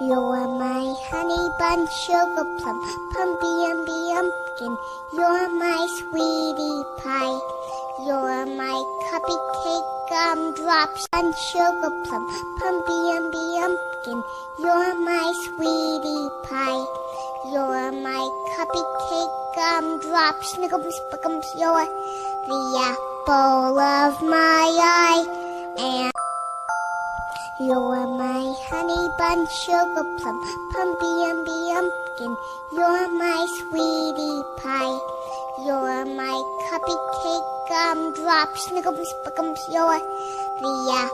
You're my honey bun, sugar plum, pumpy umby umpkin. You're my sweetie pie. You're my cupcake gumdrops and sugar plum, pumpy umby umpkin. You're my sweetie pie. You're my cupcake gumdrops, snickums, spickums. You're the apple of my eye. And you're my honey bun, sugar plum, pumpy umby umpkin. You're my sweetie pie. You're my cupcake gumdrops, snickums, spickums. You're the apple.